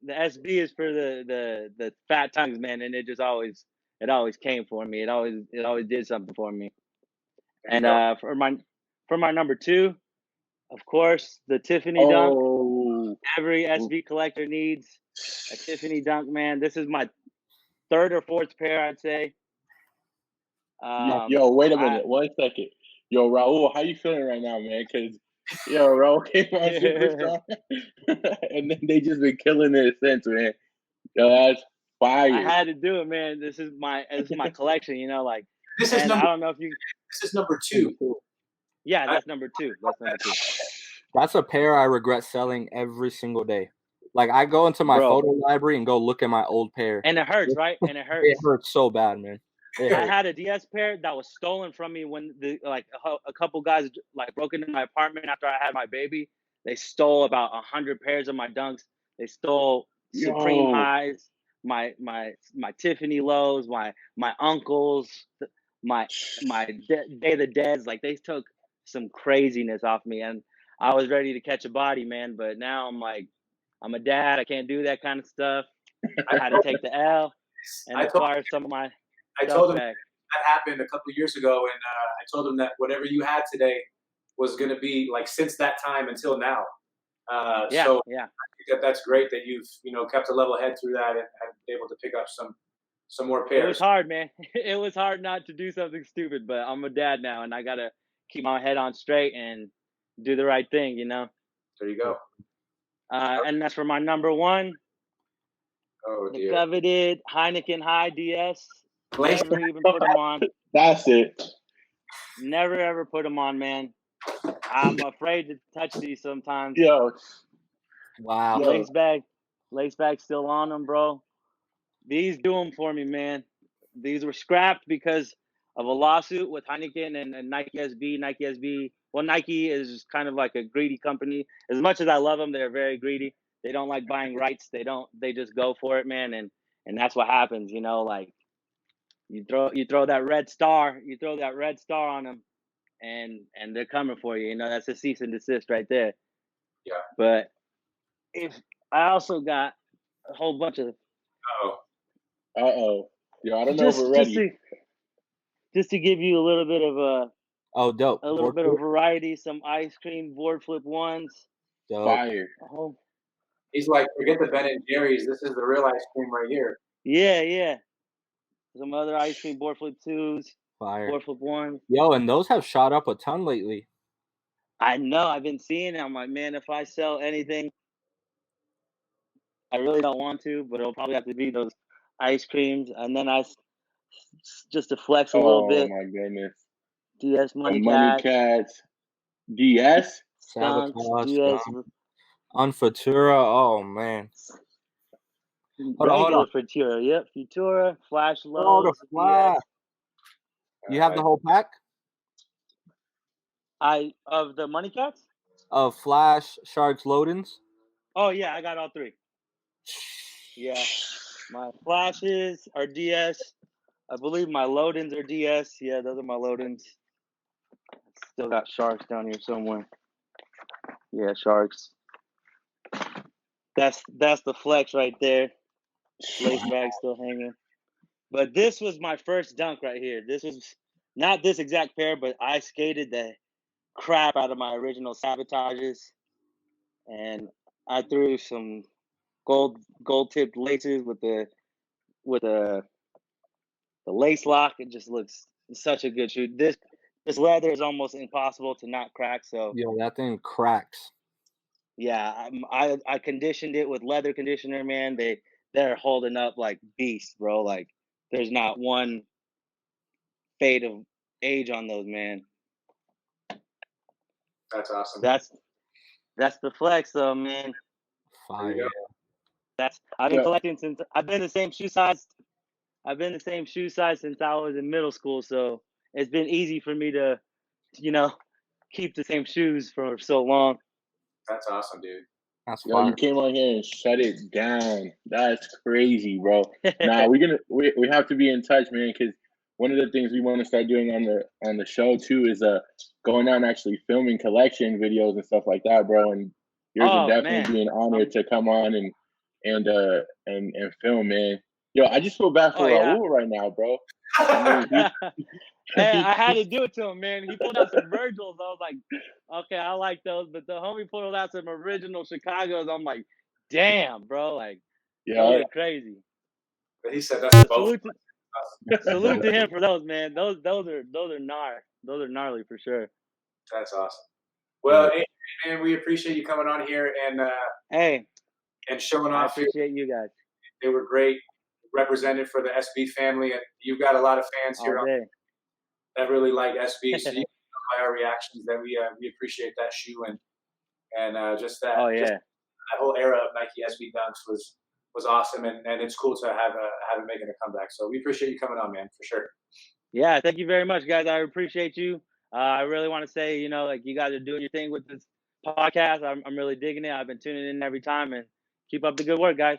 SB is for the fat tongues, man, and it always came for me. It always did something for me. And for my number 2, of course, the Tiffany dunk. Every SB collector needs a Tiffany dunk, man. This is my 3rd or 4th pair, I'd say. Yo, wait a minute, 1 second. Yo, Raul, how you feeling right now, man? Because Raul came on super strong, and then they just been killing it since, man. Yo, that's fire. I had to do it, man. This is my collection, you know, like. This is I don't know if you. This is number 2. Yeah, that's number 2. That's a pair I regret selling every single day. Like I go into my photo library and go look at my old pair, and it hurts, right? And it hurts. It hurts so bad, man. I had a DS pair that was stolen from me when a couple guys like broke into my apartment after I had my baby. They stole about 100 pairs of my dunks. They stole Supreme Highs, my Tiffany lows, my uncles, my Day of the Deads. Like they took some craziness off me, and I was ready to catch a body, man. But now I'm like, I'm a dad. I can't do that kind of stuff. I had to take the L and acquire some of my. I told him that happened a couple of years ago, and I told him that whatever you had today was going to be like since that time until now. So yeah. I think that's great that you've kept a level head through that and been able to pick up some more pairs. It was hard, man. It was hard not to do something stupid, but I'm a dad now, and I gotta keep my head on straight and do the right thing, There you go. And that's for my number one, Oh the dear. coveted Heineken High DS. Lace Never even put them on. That's it. Never ever put them on, man. I'm afraid to touch these sometimes. Yo. Wow. Yo. Lace bag still on them, bro. These do them for me, man. These were scrapped because of a lawsuit with Heineken and Nike SB. Nike SB. Well, Nike is kind of like a greedy company. As much as I love them, they're very greedy. They don't like buying rights. They just go for it, man. And that's what happens, like you throw that red star, on them, and they're coming for you. That's a cease and desist right there. Yeah. But if I also got a whole bunch of Uh-oh. Yo, I don't know if we're ready. Just to give you a little bit of dope. a little bit of variety, some ice cream board flip 1s. Dope. Fire. Oh. He's like, forget the Ben and Jerry's. This is the real ice cream right here. Yeah. Some other ice cream board flip 2s. Fire. Board flip 1s. Yo, and those have shot up a ton lately. I know. I've been seeing it. I'm like, man, if I sell anything, I really don't want to, but it'll probably have to be those ice creams. And then just to flex a little bit. Oh my goodness. DS Money Cats. DS? Sabotage. DS. On Futura. Oh man. Regular Futura. Yep. Futura. Flash lows. Flash. You have the whole pack? Of the Money Cats? Of Flash, Sharks, Loadings? Oh yeah, I got all three. Yeah. My Flashes are DS. I believe my Loadings are DS. Yeah, those are my Loadings. Still got Sharks down here somewhere. Yeah, Sharks. That's the flex right there. Lace bag still hanging. But this was my first dunk right here. This was not this exact pair, but I skated the crap out of my original Sabotages, and I threw some gold tipped laces with the lace lock. It just looks such a good shoe. This leather is almost impossible to not crack. So yo, that thing cracks. Yeah, I conditioned it with leather conditioner, man. They're holding up like beasts, bro. Like there's not one fade of age on those, man. That's awesome. That's the flex, though, man. Fire. I've been collecting since I've been the same shoe size. I've been the same shoe size since I was in middle school, so it's been easy for me to, keep the same shoes for so long. That's awesome, dude. That's fire. Yo, you came on here and shut it down. That's crazy, bro. Nah, we have to be in touch, man, because one of the things we want to start doing on the show too is going out and actually filming collection videos and stuff like that, bro. And yours would definitely be an honor to come on and film, man. Yo, I just feel bad for Raul right now, bro. Hey, I had to do it to him, man. He pulled out some Virgils. I was like, okay, I like those. But the homie pulled out some original Chicagos. I'm like, damn, bro. Like, those are crazy. But he said that's both. Salute to him for those, man. Those are gnarly. Those are gnarly for sure. That's awesome. Well, hey, man, we appreciate you coming on here and and showing off. I appreciate you guys. They were great, represented for the SB family, and you've got a lot of fans here that really like SB. So you know by our reactions that we appreciate that shoe and just that. Just that whole era of Nike SB dunks was awesome, and it's cool to have it making a comeback. So we appreciate you coming on, man, for sure. Yeah, thank you very much, guys. I appreciate you. I really want to say, like you guys are doing your thing with this podcast. I'm really digging it. I've been tuning in every time, and keep up the good work, guys.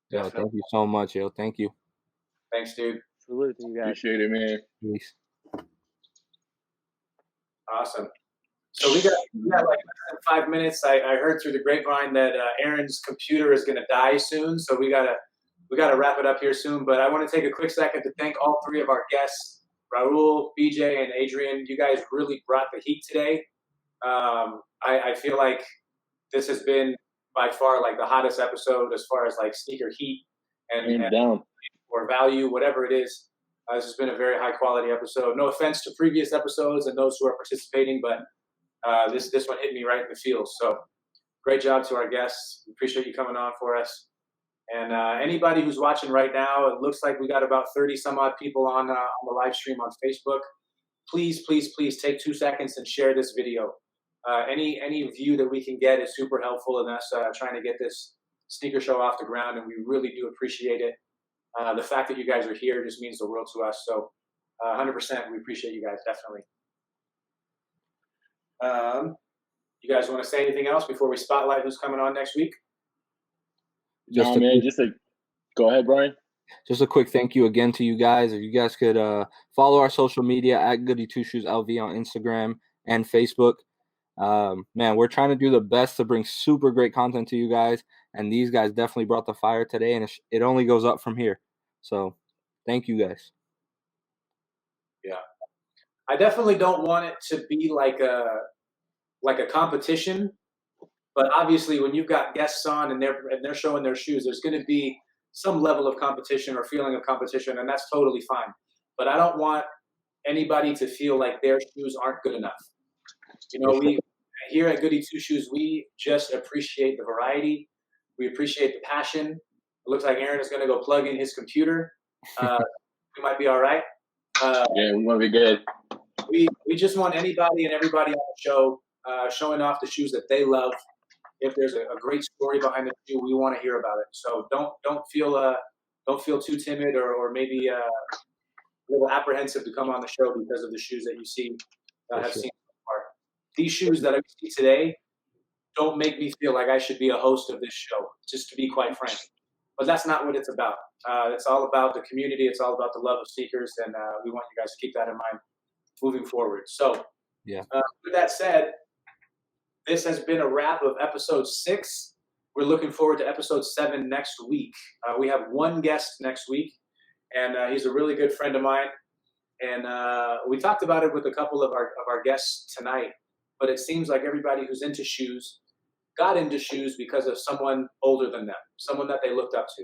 Yo, thank you so much, yo. Thank you. Thanks, dude. Salute to you guys. Appreciate it, man. Peace. Awesome. So we got like less than 5 minutes. I heard through the grapevine that Aaron's computer is going to die soon, so we gotta wrap it up here soon. But I want to take a quick second to thank all three of our guests, Raul, BJ, and Adrian. You guys really brought the heat today. I feel like this has been by far like the hottest episode as far as like sneaker heat and or value, whatever it is. This has been a very high quality episode. No offense to previous episodes and those who are participating, but this one hit me right in the feels. So great job to our guests. We appreciate you coming on for us. And anybody who's watching right now, it looks like we got about 30 some odd people on the live stream on Facebook. Please, please, please take 2 seconds and share this video. Any view that we can get is super helpful in us trying to get this sneaker show off the ground, and we really do appreciate it. The fact that you guys are here just means the world to us. So 100%, we appreciate you guys, definitely. You guys want to say anything else before we spotlight who's coming on next week? Go ahead, Brian. Just a quick thank you again to you guys. If you guys could follow our social media at Goody2ShoesLV on Instagram and Facebook. Man, we're trying to do the best to bring super great content to you guys, and these guys definitely brought the fire today, and it only goes up from here. So thank you guys. Yeah, I definitely don't want it to be like a competition, but obviously when you've got guests on and they're showing their shoes, there's going to be some level of competition or feeling of competition, and that's totally fine. But I don't want anybody to feel like their shoes aren't good enough. You know, we here at Goody Two Shoes, we just appreciate the variety. We appreciate the passion. It looks like Aaron is going to go plug in his computer. We might be all right. Yeah, we want to be good. We just want anybody and everybody on the show showing off the shoes that they love. If there's a great story behind the shoe, we want to hear about it. So don't feel too timid or maybe a little apprehensive to come on the show because of the shoes that you see have seen so far. These shoes that I see today don't make me feel like I should be a host of this show, just to be quite frank. But that's not what it's about. It's all about the community. It's all about the love of sneakers, and we want you guys to keep that in mind moving forward. So with that said, this has been a wrap of episode 6. We're looking forward to episode 7 next week. We have one guest next week, and he's a really good friend of mine. And we talked about it with a couple of our guests tonight, but it seems like everybody who's into shoes got into shoes because of someone older than them, someone that they looked up to.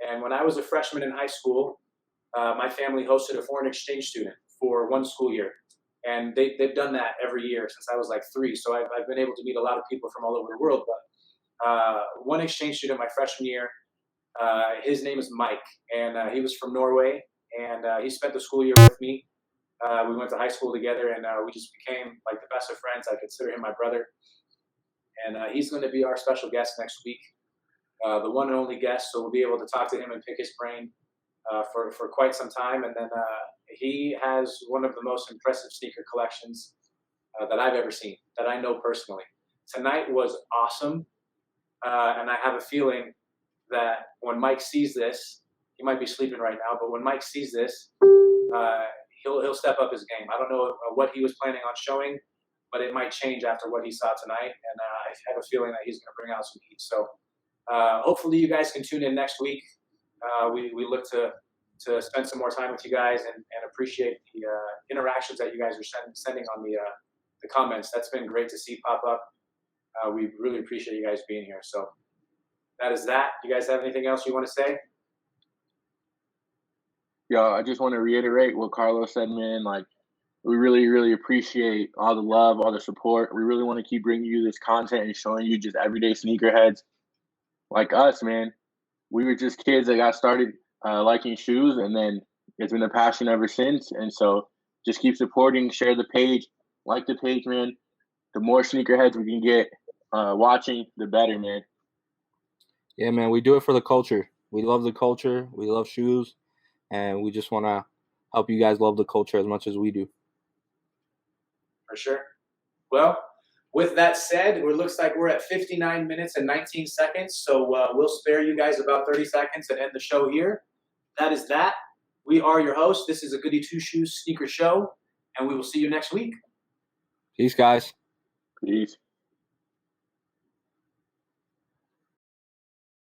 And when I was a freshman in high school, my family hosted a foreign exchange student for 1 school year. And they've done that every year since I was like 3. So I've been able to meet a lot of people from all over the world. But one exchange student my freshman year, his name is Mike, and he was from Norway, and he spent the school year with me. We went to high school together, and we just became like the best of friends. I consider him my brother. And he's going to be our special guest next week, the one and only guest. So we'll be able to talk to him and pick his brain for quite some time. And then he has one of the most impressive sneaker collections that I've ever seen, that I know personally. Tonight was awesome. And I have a feeling that when Mike sees this, he might be sleeping right now, but when Mike sees this, he'll step up his game. I don't know what he was planning on showing, but it might change after what he saw tonight. And I have a feeling that he's going to bring out some heat. So hopefully you guys can tune in next week. We look to spend some more time with you guys and appreciate the interactions that you guys are sending on the comments. That's been great to see pop up. We really appreciate you guys being here. So that is that. You guys have anything else you want to say? Yo, I just want to reiterate what Carlos said, man. Like, we really, really appreciate all the love, all the support. We really want to keep bringing you this content and showing you just everyday sneakerheads like us, man. We were just kids that got started liking shoes, and then it's been a passion ever since. And so just keep supporting, share the page, like the page, man. The more sneakerheads we can get watching, the better, man. Yeah, man, we do it for the culture. We love the culture. We love shoes, and we just want to help you guys love the culture as much as we do. For sure. Well, with that said, it looks like we're at 59 minutes and 19 seconds, so we'll spare you guys about 30 seconds and end the show here. That is that. We are your hosts. This is a Goody Two Shoes sneaker show, and we will see you next week. Peace, guys. Peace.